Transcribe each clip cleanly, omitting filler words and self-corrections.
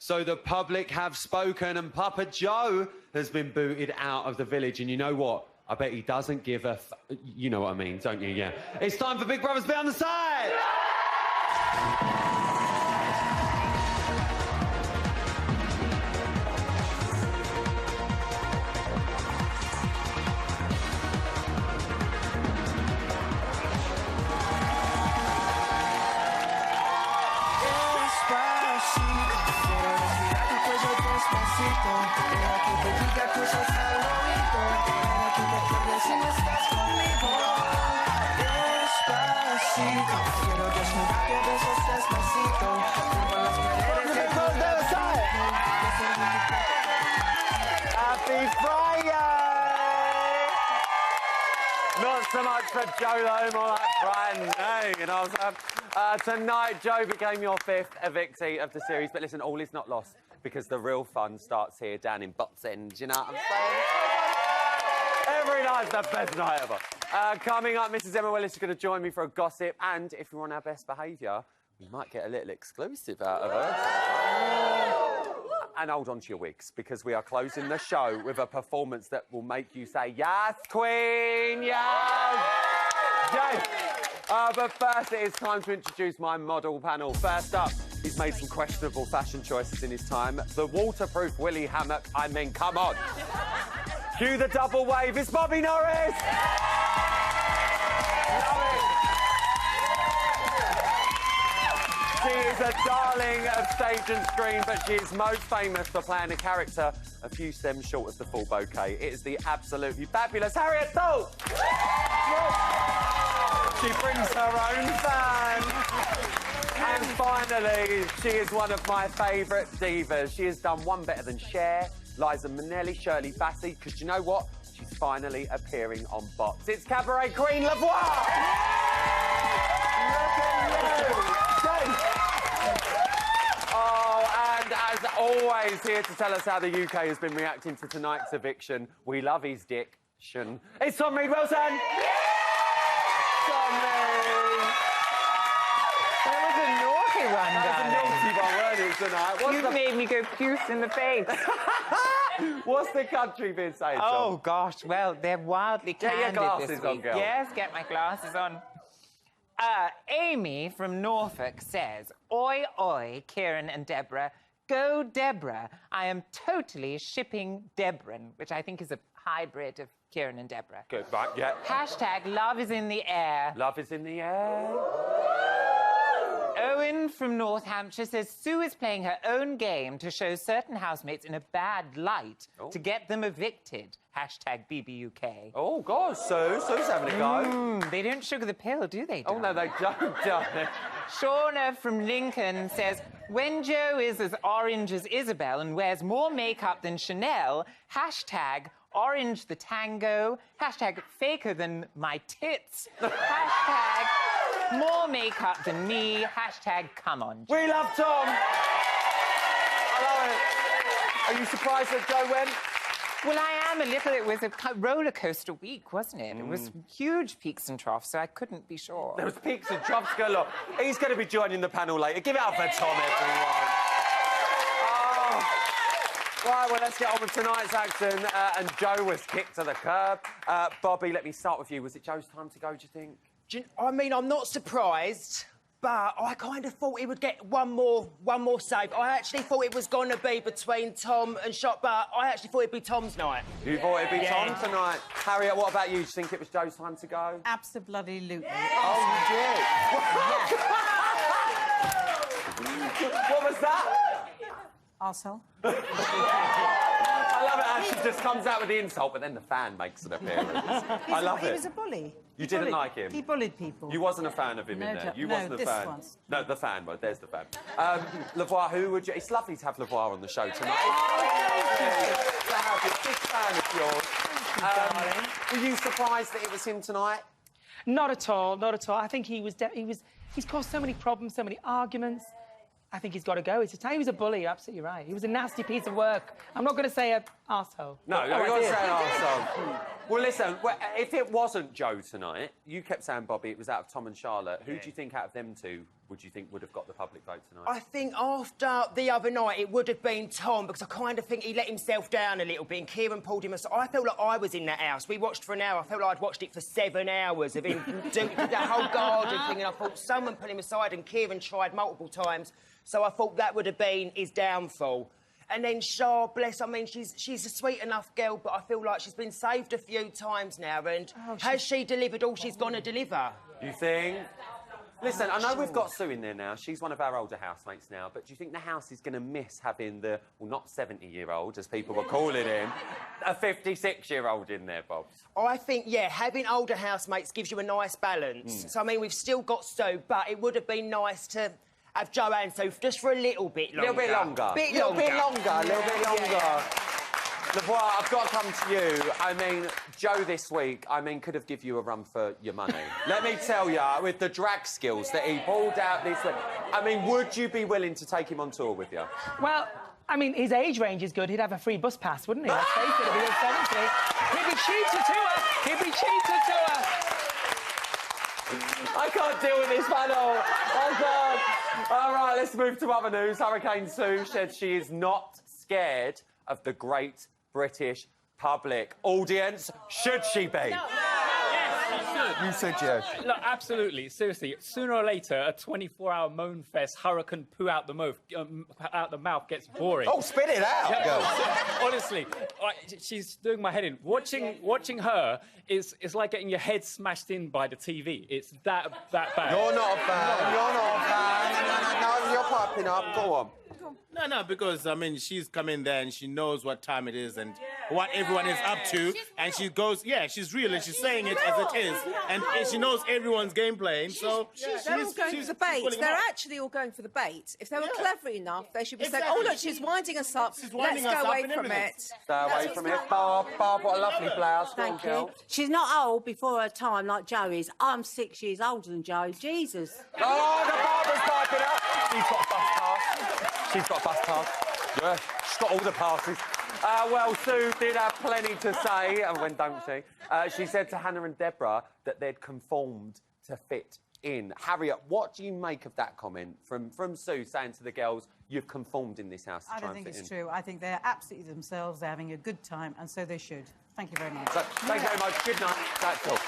So the public have spoken and Papa Joe has been booted out of the village. And you know what? I bet he doesn't give a you know what I mean, don't you? Yeah. It's time for Big Brother's Be on the Side! Happy Friday! Not so much for Joe though, more like brand new, you know what I'm saying? Tonight, Joe became your 5th evictee of the series, but listen, all is not lost because the real fun starts here down in Bots End, you know what I'm saying? Every night's the best night ever. Coming up, Mrs. Emma Willis is going to join me for a gossip, and if we're on our best behaviour, we might get a little exclusive out of her. And hold on to your wigs, because we are closing the show with a performance that will make you say, yes, Queen, yes! Yes! But first, it is time to introduce my model panel. First up, he's made some questionable fashion choices in his time. The waterproof Willy Hammock, I mean, come on. Cue the double wave, it's Bobby Norris! She is a darling of stage and screen, but she is most famous for playing a character a few stems short of the full bouquet. It is the absolutely fabulous Harriet Salt! She brings her own fan. And finally, she is one of my favourite divas. She has done one better than Cher, Liza Minnelli, Shirley Bassey, because you know what? She's finally appearing on Box. It's Cabaret Queen Lavoie! Look at you! Oh, and as always, here to tell us how the UK has been reacting to tonight's eviction, we love his diction. It's Tom Reid Wilson! Tommy! That was a naughty one, That was a naughty one, weren't it, tonight? You made me go puce in the face. What's the country been saying, Tom? Oh, gosh, well, they're wildly candid Get your glasses this on, week. girl. Yes, get my glasses on. Amy from Norfolk says, oi, oi, Kieran and Deborah, go Deborah. I am totally shipping Debran, which I think is a hybrid of Kieran and Deborah. Good, right, yeah. Hashtag love is in the air. Love is in the air. Owen from North Hampshire says Sue is playing her own game to show certain housemates in a bad light to get them evicted. Hashtag BBUK. Oh, God, Sue's having a go. They don't sugar the pill, do they, Oh, no, they don't, darling. Shauna from Lincoln says, when Joe is as orange as Isabel and wears more makeup than Chanel, hashtag orange the tango, hashtag faker than my tits, hashtag more makeup than me, hashtag come on, Joe. We love Tom. I love it. Are you surprised that Joe went? Well, I am a little. It was a roller coaster week, wasn't it? It was huge peaks and troughs, so I couldn't be sure. There was peaks and troughs, girl. Look, he's going to be joining the panel later. Give it up for Tom, everyone. Oh. Right, well, let's get on with tonight's action. And Joe was kicked to the curb. Bobby, let me start with you. Was it Joe's time to go, do you think? I mean, I'm not surprised, but I kind of thought he would get one more save. I actually thought it was going to be between Tom and Shot, but I actually thought it'd be Tom's night. You thought it'd be Tom tonight. Harriet, what about you? Do you think it was Joe's time to go? Absolutely. Oh, you did? What was that? Also. I love it how she just comes out with the insult, but then the fan makes an appearance. I love it. He was a bully. You didn't like him? He bullied people. You wasn't a fan of him in there. You wasn't a fan. Was. No, the fan. Well, there's the fan. Lavoie, who would you... It's lovely to have Lavoie on the show tonight. To have you. Big fan of yours. Were you surprised that it was him tonight? Not at all, not at all. I think he's caused so many problems, so many arguments. I think he's got to go. He was a bully, you're absolutely right. He was a nasty piece of work. I'm not going to say an arsehole. No, you're going to say an arsehole. Well, listen, if it wasn't Joe tonight, you kept saying, Bobby, it was out of Tom and Charlotte. Who do you think out of them two would you think would have got the public vote tonight? I think after the other night, it would have been Tom, because I kind of think he let himself down a little bit and Kieran pulled him aside. I felt like I was in that house. We watched for an hour. I felt like I'd watched it for 7 hours of him do that whole garden thing, and I thought someone put him aside, and Kieran tried multiple times, so I thought that would have been his downfall. And then Shah, bless, I mean, she's a sweet enough girl, but I feel like she's been saved a few times now, and has she delivered all she's going to deliver? You think? Listen, I know we've got Sue in there now. She's one of our older housemates now, but do you think the house is going to miss having the, well, not 70-year-old, as people were calling him, a 56-year-old in there, Bob? I think, yeah, having older housemates gives you a nice balance. So, I mean, we've still got Sue, but it would have been nice to have Joe and Sue just for a little bit longer. A little bit longer. A little bit longer. Yeah. Lavoie, I've got to come to you. I mean, Joe this week, could have give you a run for your money. Let me tell you, with the drag skills that he pulled out this week, would you be willing to take him on tour with you? Well, I mean, his age range is good. He'd have a free bus pass, wouldn't he? Let's face it, if he was 70. He'd be cheaper to her. He'd be cheaper to her. I can't deal with this panel. Oh, God. All right, let's move to other news. Hurricane Sue said she is not scared of the great British public. Audience, should she be? No. Yes, You said yes. Look, absolutely. Seriously, sooner or later, a 24-hour moan fest, hurricane poo out the mouth gets boring. Oh, spit it out, girl. Honestly, she's doing my head in. Watching her is like getting your head smashed in by the TV. It's that bad. You're not a fan. You're not a fan. No, you're piping up. Go on. No, because, she's come in there and she knows what time it is and what everyone is up to. And she goes, she's real and she's saying it as it is. And she knows everyone's game playing, so... They're all going for the bait. They're actually all going for the bait. If they were clever enough, they should be saying, oh, look, she's winding us up. Let's go away from it. Stay away from it. Barb, what a lovely blouse. Thank you. She's not old before her time like Joe is. I'm 6 years older than Joe. Jesus. Oh, the barber's piping up. She's got a bus pass. Yeah, she's got all the passes. Well, Sue did have plenty to say, and when don't she? She said to Hannah and Deborah that they'd conformed to fit in. Harriet, what do you make of that comment from Sue saying to the girls, you've conformed in this house to I try don't and think fit it's in? true. I think they're absolutely themselves. They're having a good time, and so they should. Thank you very much. So, thank you very much. Good night. That's all.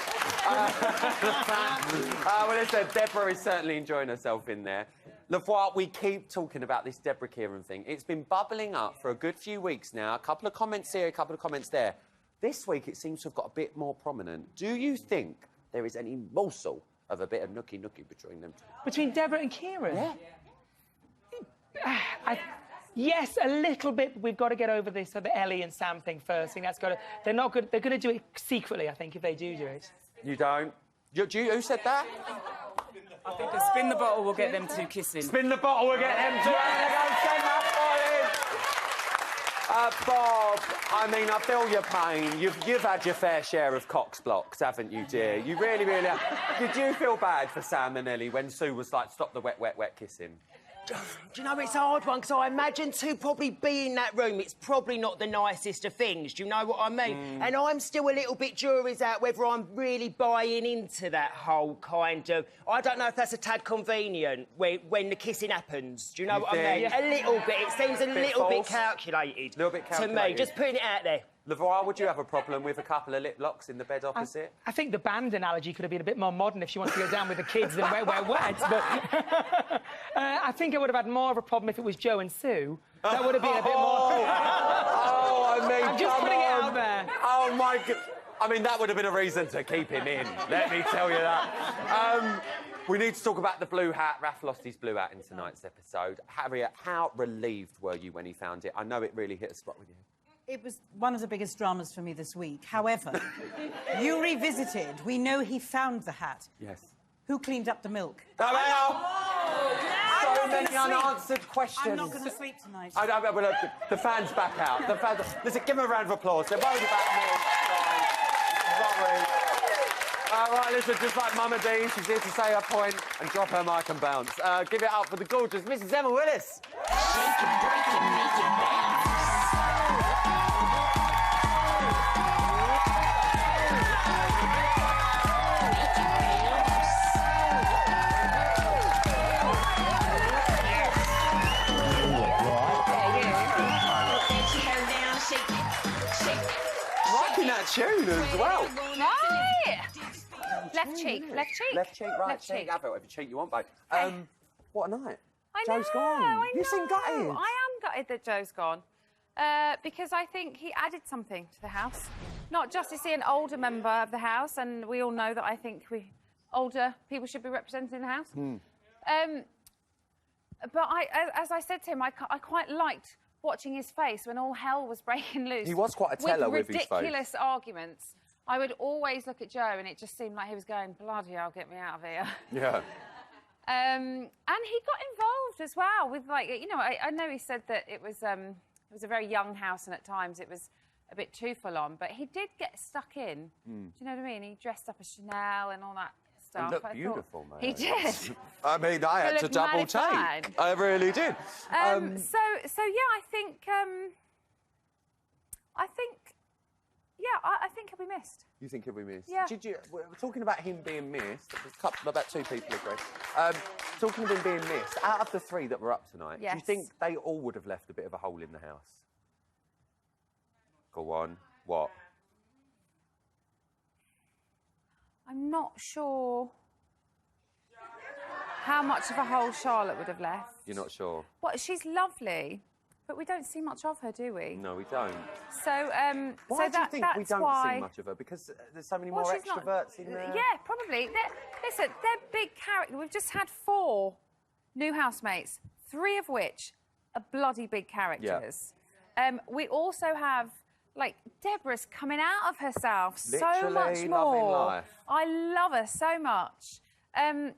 Well, listen, Deborah is certainly enjoying herself in there. Lavoie, we keep talking about this Deborah Kieran thing. It's been bubbling up for a good few weeks now. A couple of comments here, a couple of comments there. This week, it seems to have got a bit more prominent. Do you think there is any morsel of a bit of nookie-nookie between them two? Between Deborah and Kieran? Yeah. Yes, a little bit. We've got to get over this, the Ellie and Sam thing first. I think that's got to... They're not good. They're going to do it secretly, I think, if they do it. You don't? Who said that? I think a spin the bottle will get them two kissing. Spin the bottle, we'll get them two. Bob, I feel your pain. You've had your fair share of Cox blocks, haven't you, dear? You really have. Did you feel bad for Sam and Ellie when Sue was like, stop the wet kissing? Do you know, it's a hard one, because I imagine to probably be in that room, it's probably not the nicest of things. Do you know what I mean? And I'm still a little bit jury's out whether I'm really buying into that whole kind of... I don't know if that's a tad convenient when the kissing happens. Do you know what I mean? Yeah. A little bit. It seems a little bit false. calculated. Little bit to me. calculated. Just putting it out there. Lavoie, would you have a problem with a couple of lip locks in the bed opposite? I think the band analogy could have been a bit more modern if she wants to go down with the kids than wear wet. But I think I would have had more of a problem if it was Joe and Sue. That would have been a bit more... I'm just putting it out there. Oh, my God. That would have been a reason to keep him in. Let me tell you that. We need to talk about the blue hat. Raph lost his blue hat in tonight's episode. Harriet, how relieved were you when he found it? I know it really hit a spot with you. It was one of the biggest dramas for me this week. However, you revisited. We know he found the hat. Yes. Who cleaned up the milk? So many unanswered questions. I'm not going to sleep tonight. The fans back out. Listen, give them a round of applause. They're worried about milk. Sorry. All right, listen, just like Mama D, she's here to say her point and drop her mic and bounce. Give it up for the gorgeous Mrs. Emma Willis. Left cheek. Left cheek. Left cheek, right Left cheek. Have it, whatever cheek you want, babe. Okay. What a night. I Joe's know, gone. I You seem know. gutted. I am gutted that Joe's gone. Because I think he added something to the house. Not just to see an older member of the house, and we all know that I think older people should be represented in the house. But as I said to him, I quite liked watching his face when all hell was breaking loose. He was quite a teller with his face. ridiculous arguments. I would always look at Joe, and it just seemed like he was going, bloody hell, get me out of here. Yeah. And he got involved as well with, like, you know, I know he said that it was a very young house and at times it was a bit too full on, but he did get stuck in. Do you know what I mean? He dressed up as Chanel and all that stuff. He looked beautiful, mate. He did. I mean, I had to double take. I really did. So yeah, I think he'll be missed. You think he'll be missed? Yeah. We're talking about him being missed. There's about 2 people agree. Talking of him being missed, out of the 3 that were up tonight, do you Yes. think they all would have left a bit of a hole in the house? Go on. What? I'm not sure how much of a hole Charlotte would have left. You're not sure? Well, she's lovely, but we don't see much of her, do we? No, we don't. So, Why so do you think we that's don't why... see much of her? Because there's so many Well, more she's not- extroverts in there? Yeah, probably. Listen, they're big characters. We've just had 4 new housemates, 3 of which are bloody big characters. We also have, like, Deborah's coming out of herself so Literally much loving more. life. I love her so much. And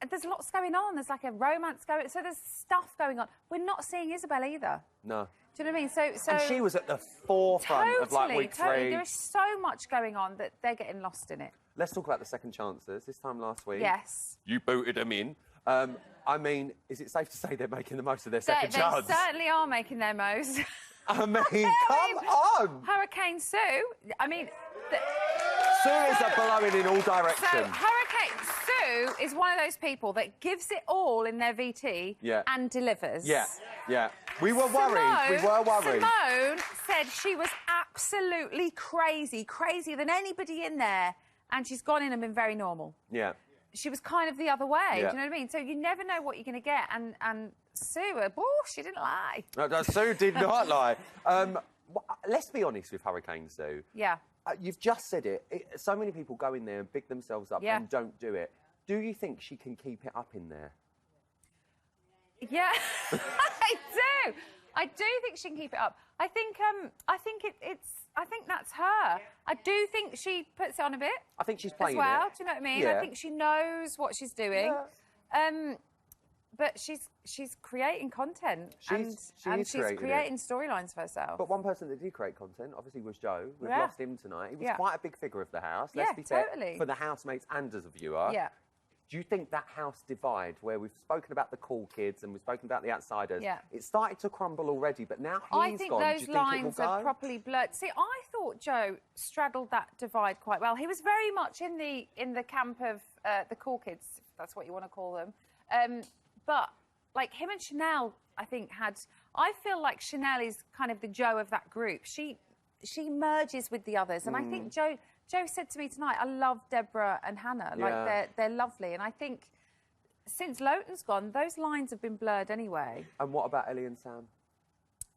there's lots going on. There's like a romance going. So there's stuff going on. We're not seeing Isabel either. No. Do you know what I mean? So And she was at the forefront of, like, week 3. There is so much going on that they're getting lost in it. Let's talk about the second chances. This time last week, Yes. you booted them in. I mean, is it safe to say they're making the most of their second chance? They certainly are making their most. I mean, come on! Hurricane Sue, I mean... Sue is a blowing in all So, directions. Hurricane Sue is one of those people that gives it all in their VT and delivers. Yeah. We were worried. Simone said she was absolutely crazy, crazier than anybody in there, and she's gone in and been very normal. Yeah. She was kind of the other way, Yeah. do you know what I mean? So you never know what you're going to get, and Sue, she didn't lie. No, Sue did not lie. Let's be honest with Hurricane Sue. Yeah. You've just said it. So many people go in there and big themselves up and don't do it. Do you think she can keep it up in there? Yeah, I do. I do think she can keep it up. I think that's her. I do think she puts it on a bit. I think she's playing as well. it. Do you know what I mean? Yeah. I think she knows what she's doing. Yeah. But she's creating content She's creating storylines for herself. But one person that did create content, obviously, was Joe. We've Yeah. lost him tonight. He was quite a big figure of the house. Let's Yeah, be fair, totally. for the housemates and as a viewer. Yeah. Do you think that house divide, where we've spoken about the cool kids and we've spoken about the outsiders, Yeah. it started to crumble already, but now I he's think gone. those Do you think lines it will are go? properly blurred. See, I thought Joe straddled that divide quite well. He was very much in the camp of the cool kids, if that's what you want to call them. But like him and Chanel, I think I feel like Chanel is kind of the Joe of that group. She merges with the others, and I think Joe said to me tonight, I love Deborah and Hannah. Yeah. Like they're lovely, and I think since Lowton's gone, those lines have been blurred anyway. And what about Ellie and Sam?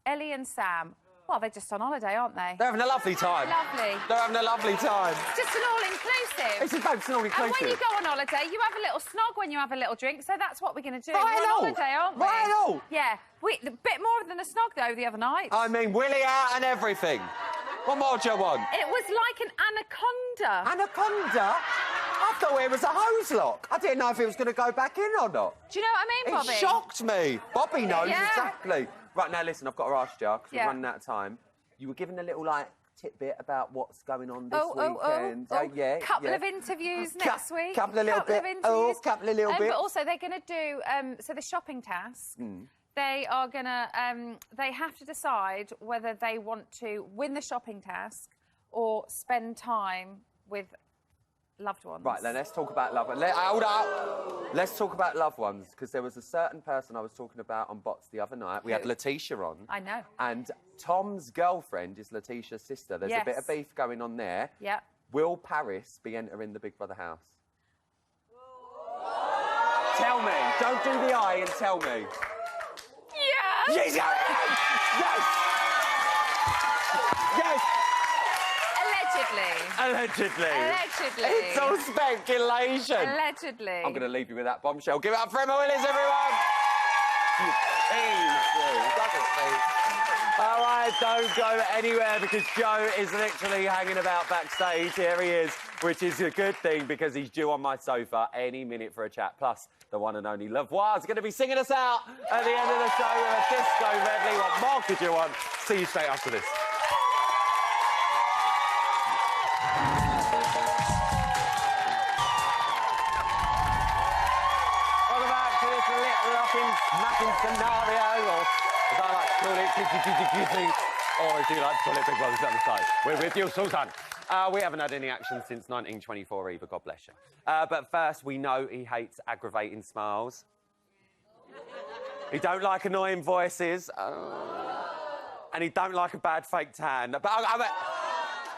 Ellie and Sam, well, they're just on holiday, aren't they? They're having a lovely time. Lovely. They're having a lovely time. It's just an all-inclusive. It's an all-inclusive. And when you go on holiday, you have a little snog when you have a little drink, so that's what we're going to do. Right We're on. on holiday, aren't we? Right on. Yeah. A bit more than a snog, though, the other night. I mean, Willie out and everything. What more do you want? It was like an anaconda. Anaconda? I thought it was a hose lock. I didn't know if it was going to go back in or not. Do you know what I mean, Bobby? It shocked me. Bobby knows Yeah. exactly. Right, now listen, I've got to ask you, because Yeah. we're running out of time. You were given a little, tidbit about what's going on this Oh. weekend. Couple of interviews next week. Couple of little bits. But also, they're going to do, so the shopping task, they are going to, they have to decide whether they want to win the shopping task or spend time with loved ones. Right, then let's talk about loved ones. Hold up. Let's talk about loved ones, because there was a certain person I was talking about on Bots the other night. We had Letitia on. I know. And Tom's girlfriend is Letitia's sister. There's a bit of Yes. beef going on there. Yeah. will Paris be entering the Big Brother house? Tell me. Don't do the eye and tell me. Yes! She's going in! Yes! Yes! Allegedly. Allegedly. It's all speculation. Allegedly. I'm going to leave you with that bombshell. Give it up for Emma Willis, everyone! All right, don't go anywhere because Joe is literally hanging about backstage. Here he is, which is a good thing because he's due on my sofa any minute for a chat. Plus, the one and only Lavoie is going to be singing us out at the end of the show with a disco medley. What more could you want? See you straight after this. Welcome back to this lip-locking, smacking scenario, or as I like to call it, kissy, or as you like to call it, Big Brother's at the side. We're with you, Sultan. We haven't had any action since 1924 either, God bless you. But first, we know he hates aggravating smiles. He don't like annoying voices. And he don't like a bad fake tan. But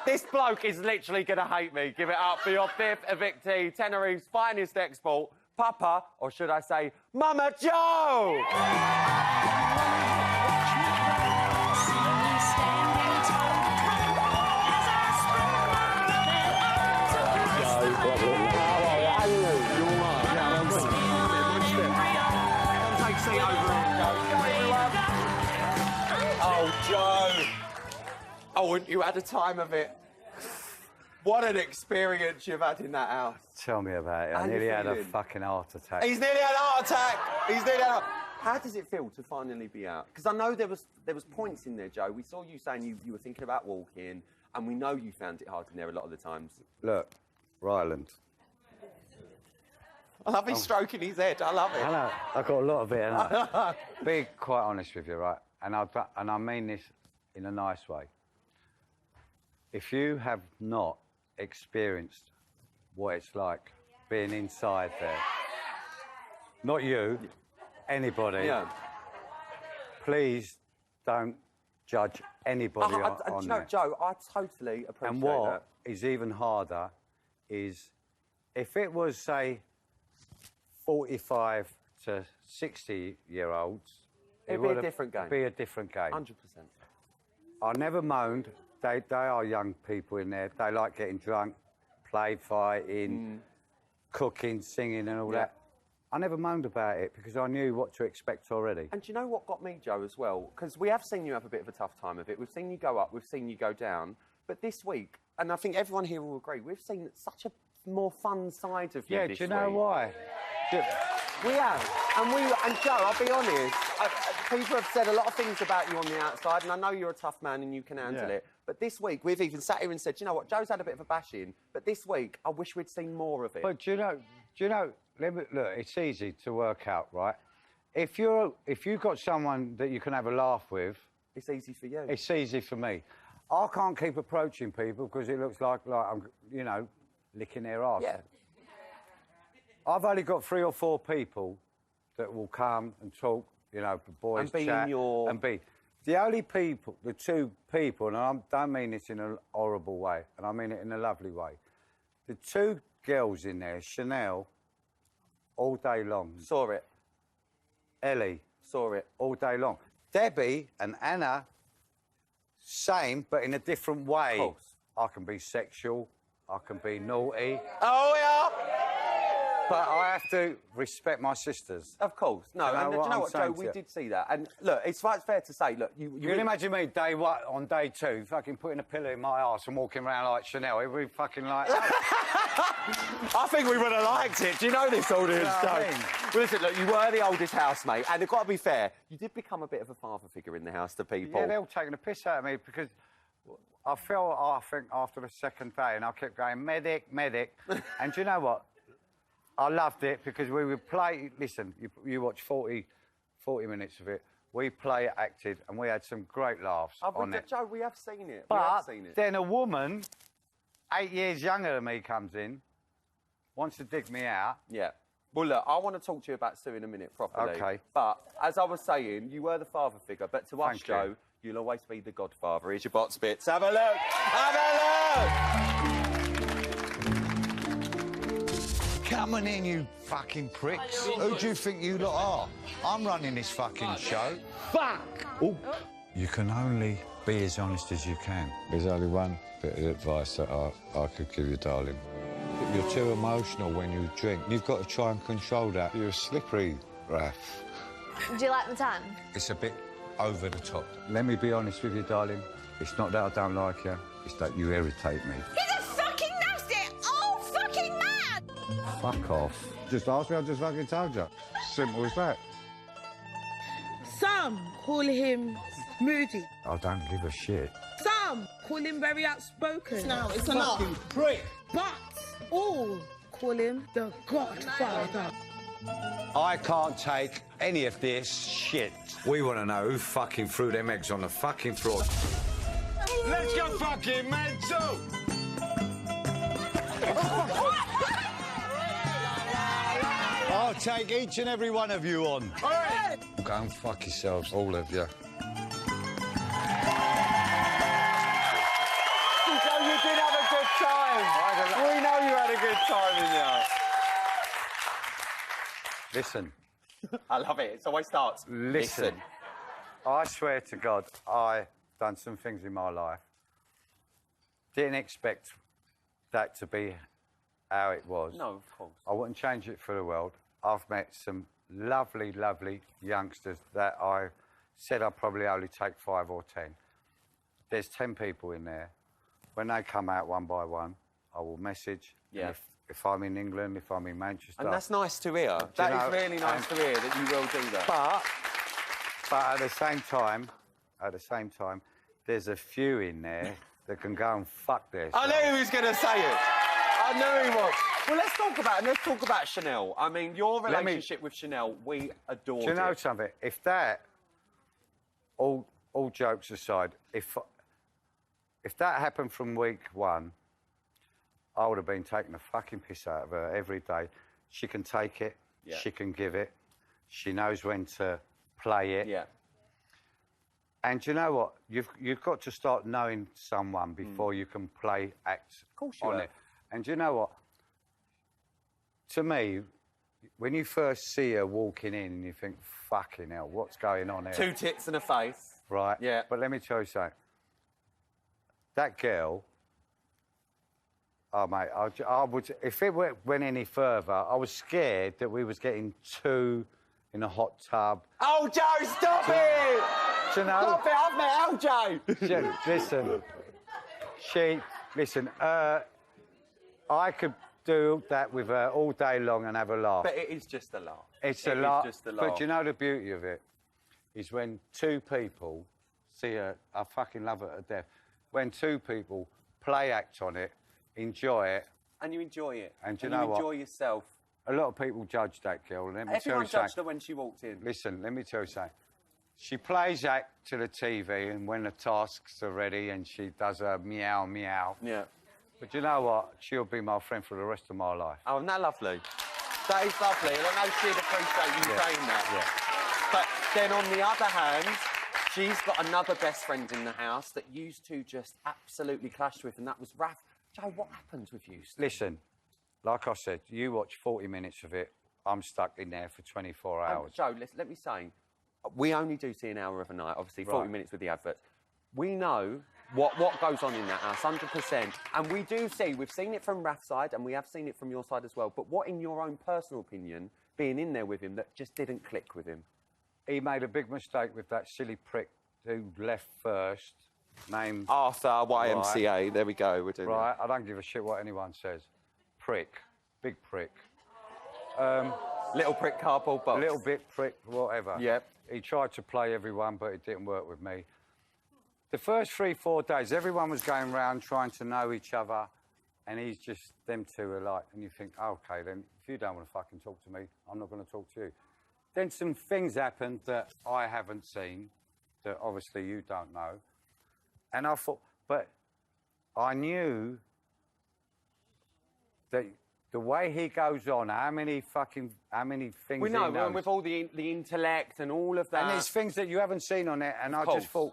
this bloke is literally going to hate me. Give it up for your fifth evictee, Tenerisse's finest export, Papa, or should I say, Mama Joe! Oh, Joe. Oh, wouldn't you had a time of it? What an experience you've had in that house. Tell me about it. I nearly had a fucking heart attack. He's nearly had a heart attack. He's nearly had a... How does it feel to finally be out? Because I know there was points in there, Joe. We saw you saying you were thinking about walking, and we know you found it hard in there a lot of the times. Look, Ryland. I love him stroking his head. I love it. I know. I've got a lot of it. And be quite honest with you, right? And I mean this in a nice way. If you have not experienced what it's like being inside there, not you, anybody, please don't judge anybody on that. Joe, I totally appreciate and what that. is even harder is if it was, say, 45 to 60-year-olds, It'd be a different game. Be a different game. 100%. I never moaned. They are young people in there. They like getting drunk, play fighting, cooking, singing and all that. I never moaned about it because I knew what to expect already. And do you know what got me, Joe, as well? Because we have seen you have a bit of a tough time of it. We've seen you go up, we've seen you go down. But this week, and I think everyone here will agree, we've seen such a more fun side of you this week. Yeah, do you know why? We have. And Joe, I'll be honest, people have said a lot of things about you on the outside, and I know you're a tough man and you can handle it. But this week, we've even sat here and said, you know what, Joe's had a bit of a bashing, but this week, I wish we'd seen more of it. But do you know, look, it's easy to work out, right? If you've got someone that you can have a laugh with... It's easy for you. It's easy for me. I can't keep approaching people because it looks like I'm, you know, licking their arse. Yeah. I've only got 3 or 4 people that will come and talk, you know, boys and chat. And be the only people, the 2 people, and I don't mean this in a horrible way, and I mean it in a lovely way. The 2 girls in there, Chanel, all day long. Saw it. Ellie. Saw it. All day long. Debbie and Anna, same, but in a different way. Of course. I can be sexual, I can be naughty. Oh, yeah! But I have to respect my sisters. Of course. No, and do you know what, Joe? We did see that. And look, it's fair to say, look, you can imagine me on day 2, fucking putting a pillow in my arse and walking around like Chanel. It would be fucking like... I think we would have liked it. Do you know this audience, Joe? Well, listen, look, you were the oldest housemate, and it's got to be fair, you did become a bit of a father figure in the house to people. Yeah, they're all taking a piss out of me because I think, after the second day, and I kept going, medic, medic. And do you know what? I loved it because we would play... Listen, you watch 40 minutes of it. We acted, and we had some great laughs on it. Joe, we have seen it. But then a woman, 8 years younger than me, comes in, wants to dig me out. Yeah. Well, look, I want to talk to you about Sue in a minute properly. OK. But, as I was saying, you were the father figure, but to us, Joe, you'll always be the godfather. Here's your box bits. Have a look! Have a look! Coming in, you fucking pricks. Who do you think you lot are? I'm running this fucking show. Fuck! Oh. You can only be as honest as you can. There's only one bit of advice that I could give you, darling. You're too emotional when you drink. You've got to try and control that. You're slippery, Raph. Do you like the tan? It's a bit over the top. Let me be honest with you, darling. It's not that I don't like you. It's that you irritate me. He's a fucking nasty old fucking man! Fuck off. Just ask me, I just fucking told you. Simple as that. Some call him moody. I don't give a shit. Some call him very outspoken. No, it's enough. Prick. But all call him the Godfather. I can't take any of this shit. We want to know who fucking threw them eggs on the fucking floor. Let's go fucking mental! I'll take each and every one of you on. Hey! Go and fuck yourselves, all of you. So you did have a good time. We know you had a good time in there. Listen. I love it. It's always starts. Listen. I swear to God, I've done some things in my life. Didn't expect that to be how it was. No, of course. I wouldn't change it for the world. I've met some lovely, lovely youngsters that I said I'd probably only take 5 or 10. There's 10 people in there. When they come out one by one, I will message. Yeah. If I'm in England, if I'm in Manchester. And that's nice to hear. That is really nice to hear that you will do that. But at the same time, there's a few in there that can go and fuck this. I knew he was going to say it. I knew he was. Well, let's talk about it. Let's talk about Chanel. I mean, your relationship with Chanel, we adored it. Do you know something? If that, all jokes aside, if that happened from week 1, I would have been taking the fucking piss out of her every day. She can take it. Yeah. She can give it. She knows when to play it. Yeah. And do you know what? You've got to start knowing someone before you can act on it. And do you know what? To me, when you first see her walking in and you think, fucking hell, what's going on here? 2 tits and a face. Right. Yeah. But let me tell you something. That girl... Oh, mate, I would... If it went any further, I was scared that we was getting 2 in a hot tub. Oh, Joe, stop it! Do you know? Stop it, I've met Listen. Listen, I could do that with her all day long and have a laugh. But it is just a laugh. It's a laugh. But do you know the beauty of it? Is when 2 people see her... I fucking love her to death. When 2 people play act on it, enjoy it. And you enjoy it. And do you know what? enjoy yourself. A lot of people judge that girl. Let me Everyone tell you judged her when she walked in. Listen, let me tell you something. She plays act to the TV, and when the tasks are ready and she does her meow, meow. Yeah. But you know what? She'll be my friend for the rest of my life. Oh, isn't that lovely? That is lovely. And I know she'd appreciate you saying that. Yeah. But then on the other hand, she's got another best friend in the house that used to just absolutely clash with, and that was Raph. Joe, what happened with you? Listen, like I said, you watch 40 minutes of it. I'm stuck in there for 24 hours. Joe, let me say, we only do see an hour of a night, obviously, 40 minutes with the adverts. We know what goes on in that house, 100%. And we do see, we've seen it from Raph's side, and we have seen it from your side as well. But what, in your own personal opinion, being in there with him, that just didn't click with him? He made a big mistake with that silly prick who left first, named... Arthur, YMCA, right. There we go, we're doing Right, I don't give a shit what anyone says. Prick, big prick. Little prick cardboard box. Little bit prick, whatever. Yep. He tried to play everyone, but it didn't work with me. The first 3-4 days, everyone was going round trying to know each other, and he's just, them two are like, and you think, OK, then, if you don't want to fucking talk to me, I'm not going to talk to you. Then some things happened that I haven't seen, that obviously you don't know. And I thought, but I knew that the way he goes on, how many things we know, he knows. With all the intellect and all of that. And there's things that you haven't seen on it, and I just thought,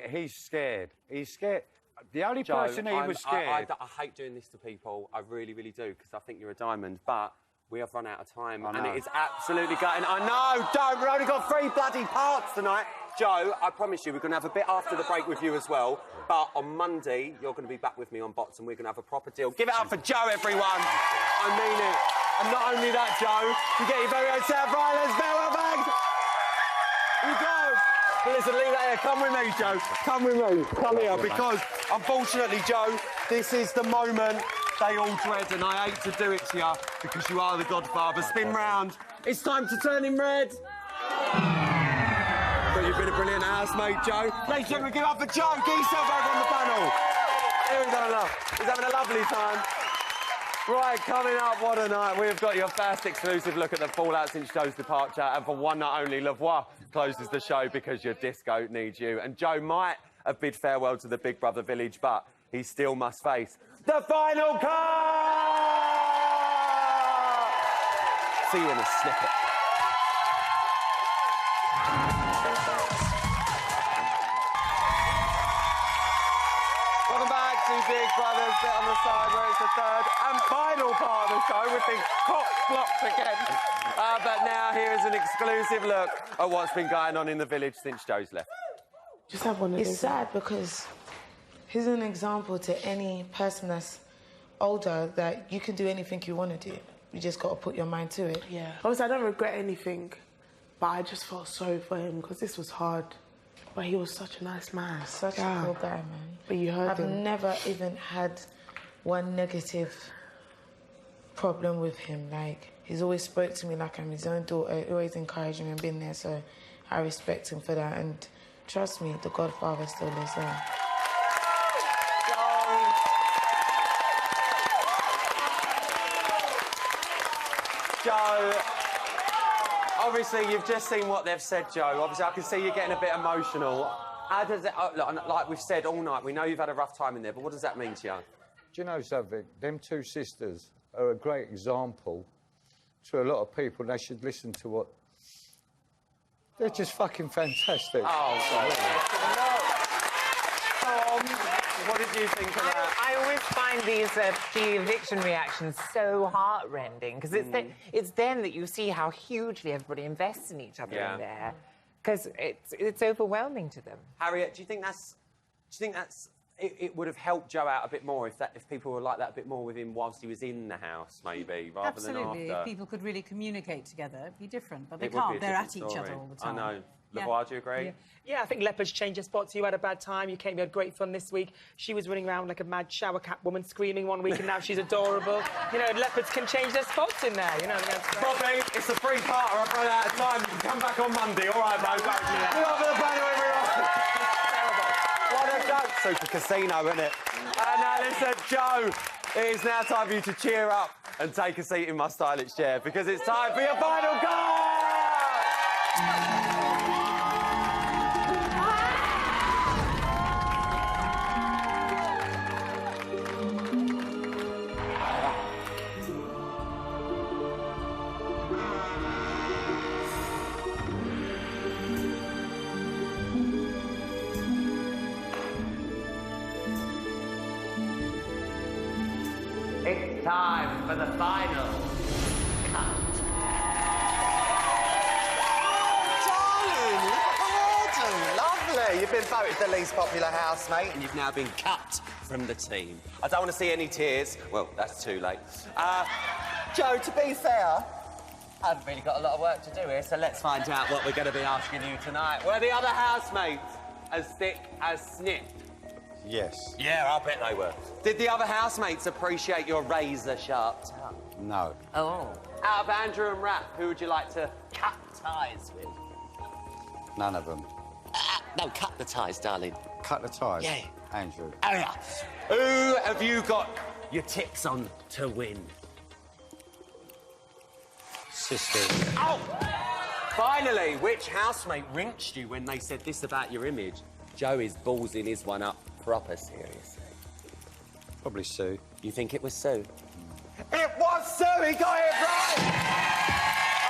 he's scared. He's scared. The only person he was scared... I hate doing this to people. I really, really do, because I think you're a diamond. But we have run out of time, I and know. it is absolutely gutting. I know, don't. We've only got 3 bloody parts tonight. Joe, I promise you, we're going to have a bit after the break with you as well. But on Monday, you're going to be back with me on Bots, and we're going to have a proper deal. Give it up for Joe, everyone. I mean it. And not only that, Joe, you get your very own set of Ryland's farewell bags. You go. But listen, leave that here. Come with me, Joe. Come with me. Come here, because unfortunately, Joe, this is the moment they all dread, and I hate to do it to you because you are the Godfather. Spin round. It's time to turn him red. But you've been a brilliant housemate, Joe. Ladies and gentlemen, give up for Joe Geeself over on the panel. He's having a lovely time. Right, coming up, what a night. We've got your first exclusive look at the fallout since Joe's departure. And for one night only, Lavoie closes the show because your disco needs you. And Joe might have bid farewell to the Big Brother village, but he still must face the final cut! See you in a snippet. Welcome back to Big Brother's bit on the side where it's the third and final part of the show with the cock blocked again. But now here is an exclusive look at what's been going on in the village since Joe's left. Just have one of It's sad because he's an example to any person that's older that you can do anything you want to do. You just got to put your mind to it. Yeah. Obviously, I don't regret anything, but I just felt sorry for him because this was hard. But he was such a nice man. Such a cool guy, man. But you heard I've him. never even had one negative problem with him. Like, he's always spoke to me like I'm his own daughter, always encouraged me and been there, so I respect him for that. And trust me, the Godfather still lives on. Joe, obviously you've just seen what they've said, Joe. Obviously I can see you getting a bit emotional. How does it, like we've said all night, we know you've had a rough time in there, but what does that mean to you? Do you know something? Them two sisters are a great example to a lot of people. They should listen to what... They're just fucking fantastic. What did you think of that? I always find these pre-eviction reactions so heart-rending because it's then that you see how hugely everybody invests in each other in there, because it's overwhelming to them. Harriet, do you think that's it would have helped Joe out a bit more if people were like that a bit more with him whilst he was in the house, maybe, rather than after? Absolutely. If people could really communicate together, it'd be different. But they It would be can't. a They're at different each story. other all the time. I know. Lavoie, do you agree? Yeah, I think Leopard's changed her spots. You had a bad time. You came, you had great fun this week. She was running around like a mad shower cat woman, screaming one week, and now she's adorable. You know, Leopards can change their spots in there. You know, Bobby, it's a free-parter. I've run out of time. You can come back on Monday. All right, mate. Get over the panel, everyone. What a joke. Super casino, isn't it? And now, listen, Joe, it is now time for you to cheer up and take a seat in my stylish chair because it's time for your final goal! It's time for the final cut. Lovely. You've been voted the least popular housemate and you've now been cut from the team. I don't want to see any tears. Well, that's too late. Joe, to be fair, I've really got a lot of work to do here, so let's find out what we're going to be asking you tonight. Were the other housemates as thick as Snip? Yes. Yeah, I bet they were. Did the other housemates appreciate your razor-sharp tongue? No. Oh. Out of Andrew and Rap, who would you like to cut ties with? None of them. No, cut the ties, darling. Cut the ties? Yeah. Andrew. Oh, yeah. Who have you got your tips on to win? Sisters. Oh! Finally, which housemate rinsed you when they said this about your image? Joe is ballsing his one up proper seriously. Probably Sue. You think it was Sue? It was Sue! He got it right!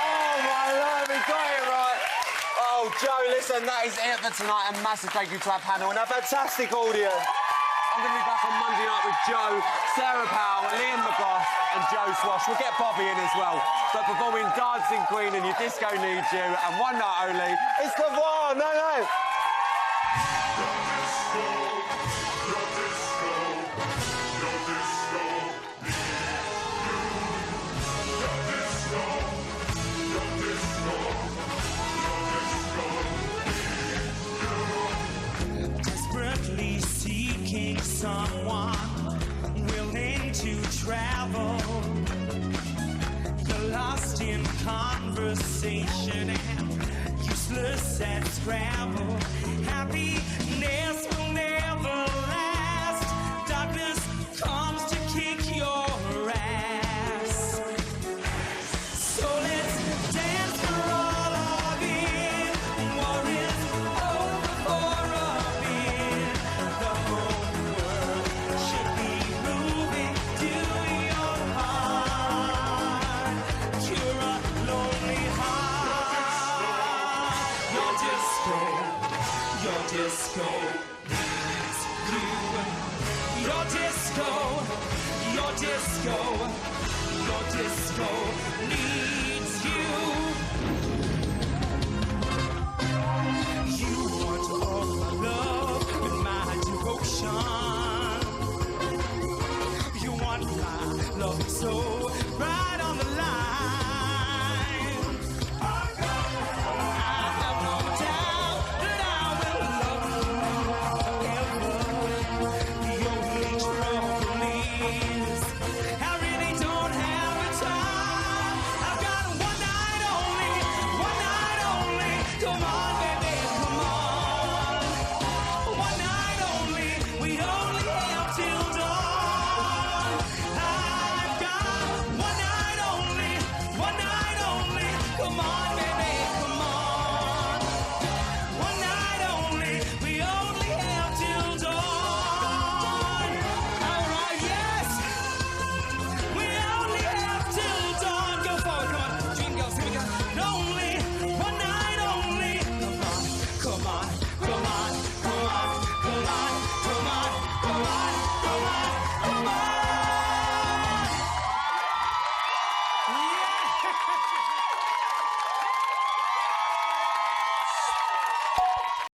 Oh, my love, he got it right! Oh, Joe, listen, that is it for tonight. A massive thank you to our panel and a fantastic audience. I'm going to be back on Monday night with Joe, Sarah Powell, Liam McGrath and Joe Swash. We'll get Bobby in as well. But performing Dancing Queen and Your Disco Needs You and One Night Only, it's the one. No. Desperately seeking someone willing to travel. You're lost in conversation and useless at Scrabble. Happiness will never last. Darkness comes to kick your ass. So let's dance for all of it. War is over for a bit. The whole world should be moving to your heart. You're a lonely heart. Your disco needs you. Your disco needs